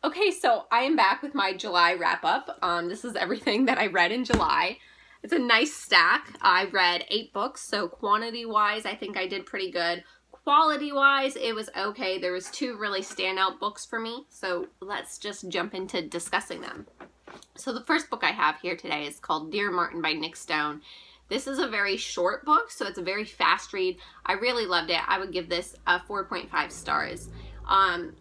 Okay, so I am back with my July wrap-up. This is everything that I read in July. It's a nice stack. I read 8 books, so quantity-wise, I think I did pretty good. Quality-wise, it was okay. There was 2 really standout books for me, so let's just jump into discussing them. So the first book I have here today is called Dear Martin by Nick Stone. This is a very short book, so it's a very fast read. I really loved it. I would give this a 4.5 stars.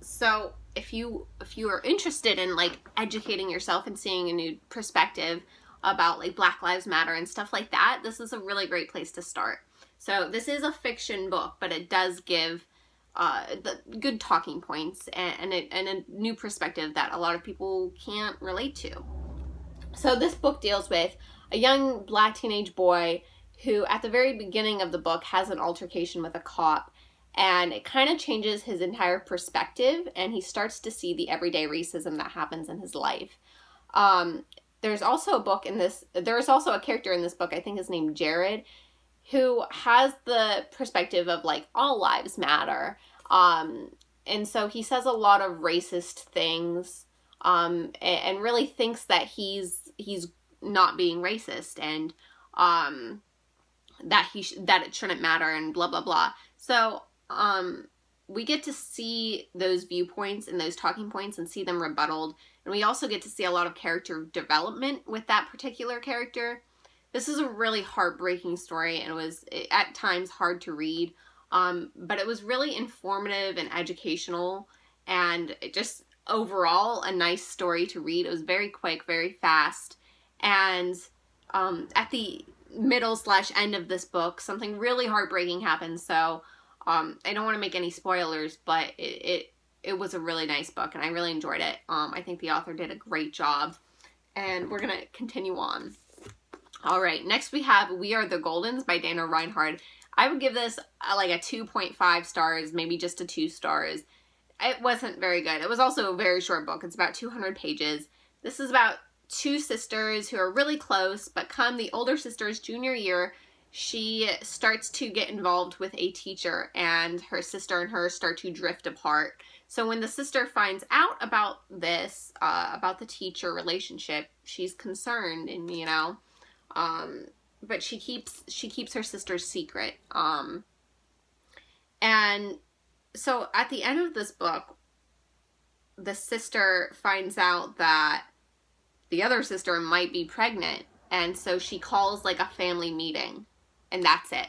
So if you are interested in like educating yourself and seeing a new perspective about like Black Lives Matter and stuff like that, this is a really great place to start. So this is a fiction book, but it does give the good talking points and a new perspective that a lot of people can't relate to. So this book deals with a young Black teenage boy who at the very beginning of the book has an altercation with a cop, and it kind of changes his entire perspective, and he starts to see the everyday racism that happens in his life. There's also a character in this book, I think is named Jared, who has the perspective of like all lives matter. And so he says a lot of racist things, and really thinks that he's not being racist, and that it shouldn't matter, and blah blah blah. So we get to see those viewpoints and those talking points and see them rebutted, and we also get to see a lot of character development with that particular character. This is a really heartbreaking story, and it was at times hard to read, but it was really informative and educational, and it just overall a nice story to read. It was very quick, very fast, and at the middle/end of this book, something really heartbreaking happens. So I don't want to make any spoilers, but it was a really nice book, and I really enjoyed it. I think the author did a great job, and we're gonna continue on. All right, next we have We Are the Goldens by Dana Reinhardt. I would give this like a 2.5 stars, maybe just a 2 stars. It wasn't very good. It was also a very short book. It's about 200 pages. This is about 2 sisters who are really close, but come the older sister's junior year, she starts to get involved with a teacher, and her sister and her start to drift apart. So when the sister finds out about this, about the teacher relationship, she's concerned, and but she keeps her sister's secret. And so at the end of this book, the sister finds out that the other sister might be pregnant, and so she calls like a family meeting, and that's it.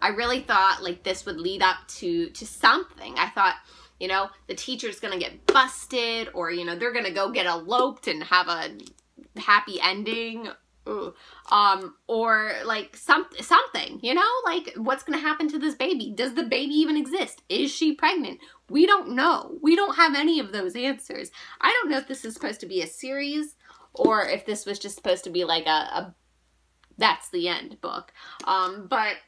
I really thought like this would lead up to something. I thought, the teacher's gonna get busted, or they're gonna go get eloped and have a happy ending. Ooh. Or like something, like what's gonna happen to this baby? Does the baby even exist? Is she pregnant? We don't know. We don't have any of those answers. I don't know if this is supposed to be a series, or if this was just supposed to be like a that's the end book. But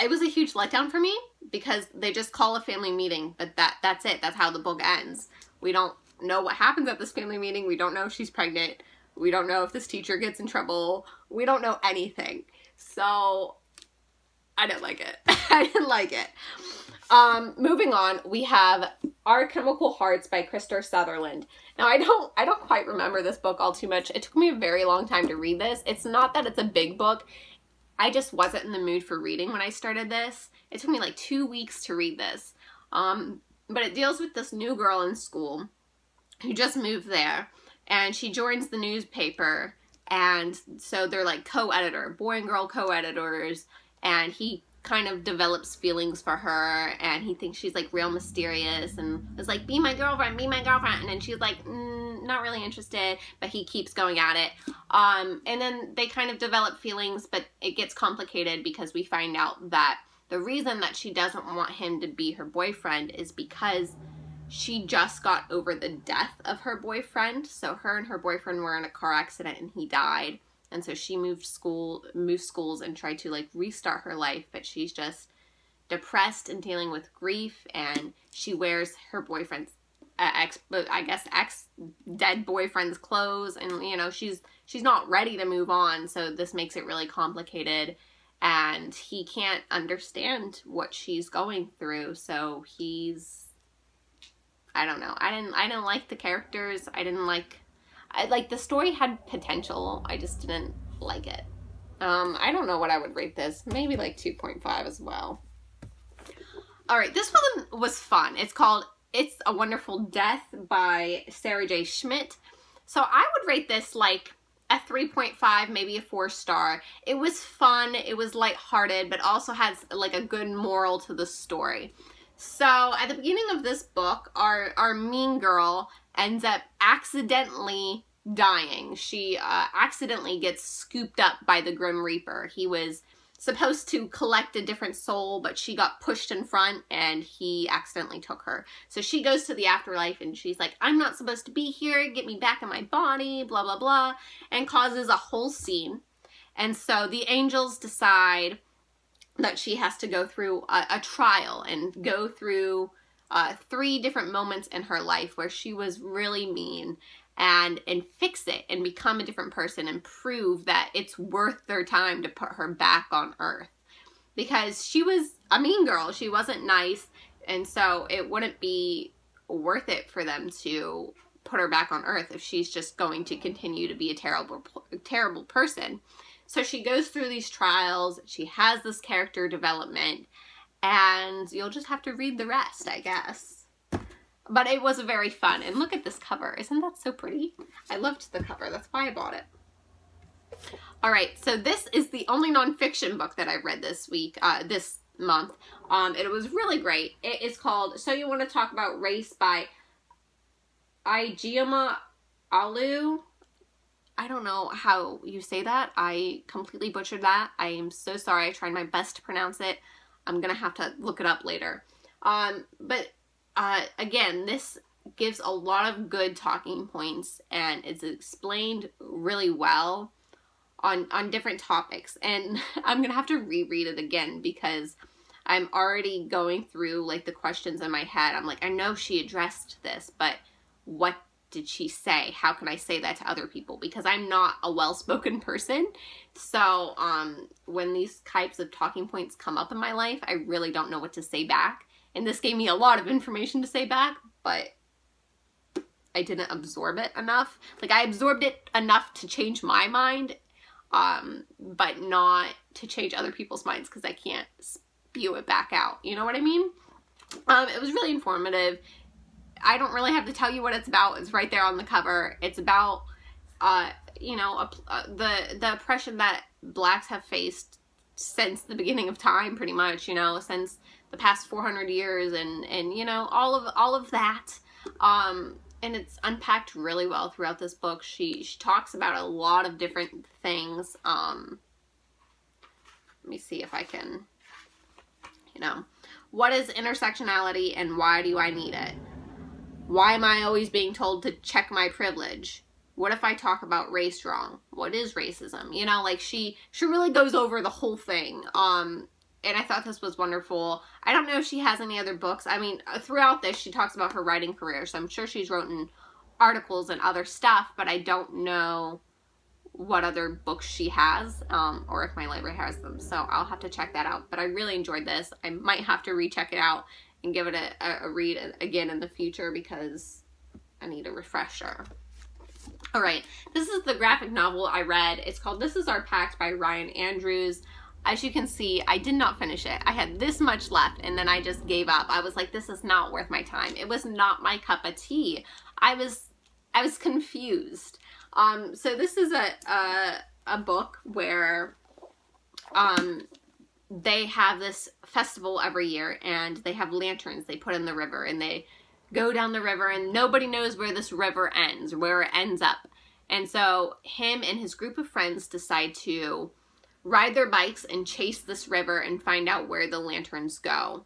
it was a huge letdown for me, because they just call a family meeting, but that's it. That's how the book ends. We don't know what happens at this family meeting. We don't know if she's pregnant. We don't know if this teacher gets in trouble. We don't know anything. So I didn't like it. I didn't like it. Moving on, we have Our Chemical Hearts by Krista Sutherland. Now I don't quite remember this book all too much. It took me a very long time to read this. It's not that it's a big book. I just wasn't in the mood for reading when I started this. It took me like 2 weeks to read this. But it deals with this new girl in school who just moved there. And she joins the newspaper, and so they're like co-editor, boy and girl co-editors, and he kind of develops feelings for her, and he thinks she's like real mysterious, and is like, be my girlfriend, and then she's like, not really interested, but he keeps going at it. And then they kind of develop feelings, but it gets complicated because we find out that the reason that she doesn't want him to be her boyfriend is because she just got over the death of her boyfriend. So her and her boyfriend were in a car accident, and he died. And so she moved schools and tried to like restart her life, but she's just depressed and dealing with grief, and she wears her boyfriend's ex-dead boyfriend's clothes, and she's not ready to move on. So this makes it really complicated, and he can't understand what she's going through. So I don't know. I didn't like the characters. The story had potential. I just didn't like it. I don't know what I would rate this. Maybe like 2.5 as well. All right, this one was fun. It's called It's a Wonderful Death by Sarah J. Schmidt. So I would rate this like a 3.5, maybe a 4-star. It was fun. It was lighthearted, but also has like a good moral to the story. So at the beginning of this book, our mean girl ends up accidentally dying. She accidentally gets scooped up by the Grim Reaper. He was supposed to collect a different soul, but she got pushed in front and he accidentally took her. So she goes to the afterlife and she's like, I'm not supposed to be here, get me back in my body, blah, blah, blah, and causes a whole scene. And so the angels decide that she has to go through a trial and go through 3 different moments in her life where she was really mean, and fix it and become a different person and prove that it's worth their time to put her back on Earth. Because she was a mean girl. She wasn't nice, and so it wouldn't be worth it for them to put her back on Earth if she's just going to continue to be a terrible person. So she goes through these trials. She has this character development, and you'll just have to read the rest, I guess. But it was very fun. And look at this cover. Isn't that so pretty? I loved the cover. That's why I bought it. All right. So this is the only nonfiction book that I've read this week, this month. It was really great. It is called So You Want to Talk About Race by Ijeoma Olu. I don't know how you say that. I completely butchered that. I am so sorry. I tried my best to pronounce it. I'm going to have to look it up later. Again, this gives a lot of good talking points and it's explained really well on different topics. And I'm going to have to reread it again because I'm already going through like the questions in my head. I'm like, I know she addressed this, but what did she say? How can I say that to other people? Because I'm not a well-spoken person. So when these types of talking points come up in my life, I really don't know what to say back. And this gave me a lot of information to say back, but I didn't absorb it enough. Like, I absorbed it enough to change my mind, but not to change other people's minds because I can't spew it back out. You know what I mean? It was really informative. I don't really have to tell you what it's about. It's right there on the cover. It's about, you know, the oppression that Blacks have faced since the beginning of time, pretty much, you know, since the past 400 years and you know, all of that. And it's unpacked really well throughout this book. She talks about a lot of different things. Let me see if I can, you know, what is intersectionality and why do I need it? Why am I always being told to check my privilege? What if I talk about race wrong? What is racism? You know, like she really goes over the whole thing. And I thought this was wonderful. I don't know if she has any other books. I mean, throughout this, she talks about her writing career. So I'm sure she's written articles and other stuff, but I don't know what other books she has, or if my library has them. So I'll have to check that out. But I really enjoyed this. I might have to recheck it out and give it a read again in the future because I need a refresher. All right, this is the graphic novel I read. It's called This Is Our Pact by Ryan Andrews. As you can see, I did not finish it. I had this much left and then I just gave up. I was like, this is not worth my time. It was not my cup of tea. I was confused. So this is a book where they have this festival every year and they have lanterns they put in the river and they go down the river and nobody knows where this river ends, where it ends up. And so him and his group of friends decide to ride their bikes and chase this river and find out where the lanterns go.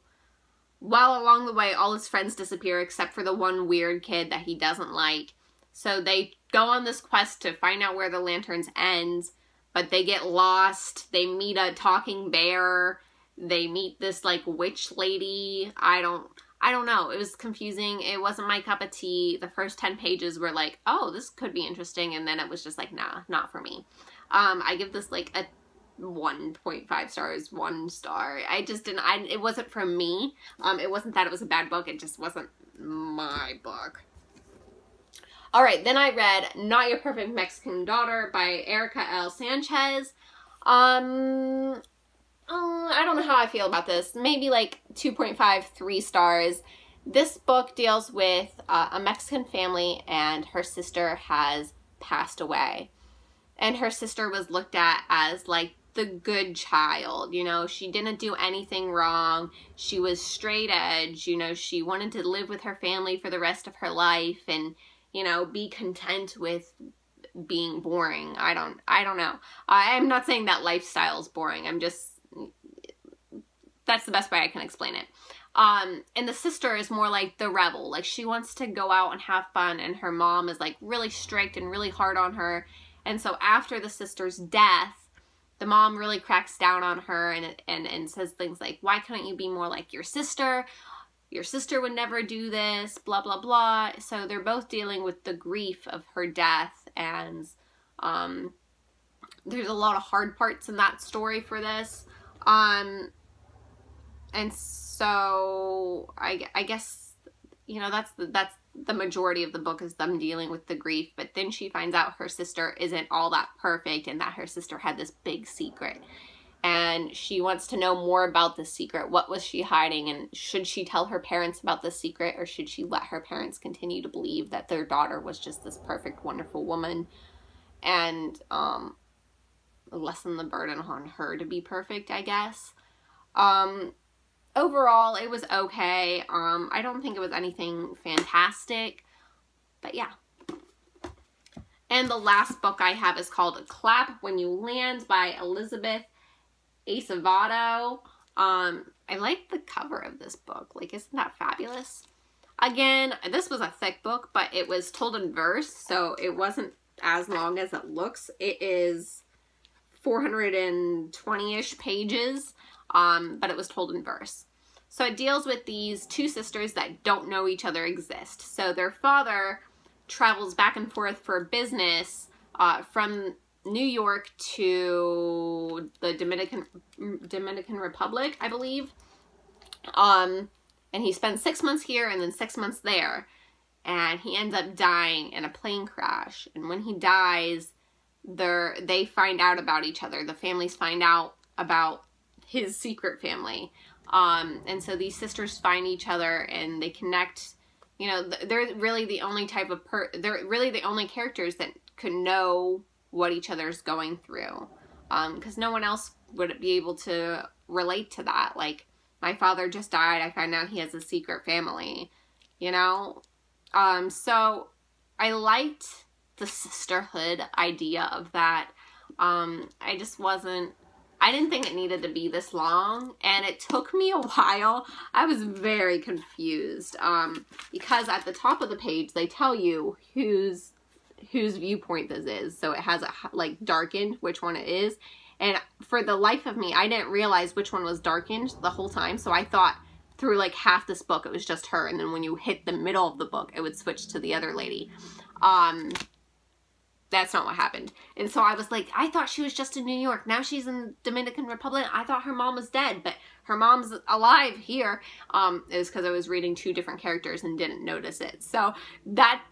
While along the way, all his friends disappear except for the one weird kid that he doesn't like. So they go on this quest to find out where the lanterns ends, but they get lost. They meet a talking bear. They meet this like witch lady. I don't know. It was confusing. It wasn't my cup of tea. The first 10 pages were like, oh, this could be interesting. And then it was just like, nah, not for me. I give this like a 1.5 stars, 1 star. I just didn't, it wasn't for me. It wasn't that it was a bad book, it just wasn't my book. Alright, then I read Not Your Perfect Mexican Daughter by Erica L. Sanchez. I don't know how I feel about this. Maybe like 2.5, 3 stars. This book deals with a Mexican family, and her sister has passed away. And her sister was looked at as like the good child, you know, she didn't do anything wrong. She was straight edge, you know, she wanted to live with her family for the rest of her life and, you know, be content with being boring. I don't know. I'm not saying that lifestyle is boring. I'm just, that's the best way I can explain it. And the sister is more like the rebel. Like, she wants to go out and have fun, and her mom is like really strict and really hard on her. And so after the sister's death, the mom really cracks down on her and says things like, why couldn't you be more like your sister? Your sister would never do this, blah, blah, blah. So they're both dealing with the grief of her death, and there's a lot of hard parts in that story for this. And so I guess, you know, that's the majority of the book is them dealing with the grief. But then she finds out her sister isn't all that perfect, and that her sister had this big secret. And she wants to know more about the secret. What was she hiding? And should she tell her parents about the secret, or should she let her parents continue to believe that their daughter was just this perfect, wonderful woman, and lessen the burden on her to be perfect, I guess. Overall, it was okay. I don't think it was anything fantastic, but yeah. And the last book I have is called Clap When You Land by Elizabeth Acevedo. I like the cover of this book. Like, isn't that fabulous? Again, this was a thick book, but it was told in verse, so it wasn't as long as it looks. It is 420-ish pages, but it was told in verse. So it deals with these two sisters that don't know each other exist. So their father travels back and forth for business from New York to the Dominican Republic, I believe. And he spends 6 months here and then 6 months there. And he ends up dying in a plane crash. And when he dies, they find out about each other. The families find out about his secret family. And so these sisters find each other and they connect. You know, they're really the only type of they're really the only characters that could know what each other's going through. Because no one else would be able to relate to that. Like, my father just died. I find out he has a secret family, you know? So I liked the sisterhood idea of that. I didn't think it needed to be this long, and it took me a while. I was very confused, because at the top of the page, they tell you whose viewpoint this is. So it has like darkened which one it is. And for the life of me, I didn't realize which one was darkened the whole time. So I thought through like half this book, it was just her. And then when you hit the middle of the book, it would switch to the other lady. That's not what happened. And so I was like, I thought she was just in New York. Now she's in Dominican Republic. I thought her mom was dead, but her mom's alive here. It was because I was reading two different characters and didn't notice it. So that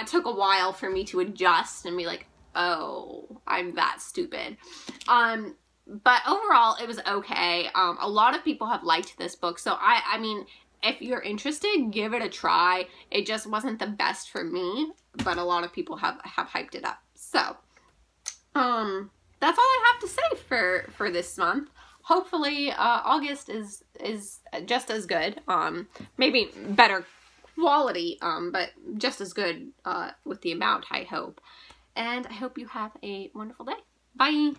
took a while for me to adjust and be like, oh, I'm that stupid. But overall, it was okay. A lot of people have liked this book. So I mean, if you're interested, give it a try. It just wasn't the best for me, but a lot of people have hyped it up. So, that's all I have to say for this month. Hopefully, August is just as good. Maybe better quality, but just as good with the amount, I hope. And I hope you have a wonderful day. Bye!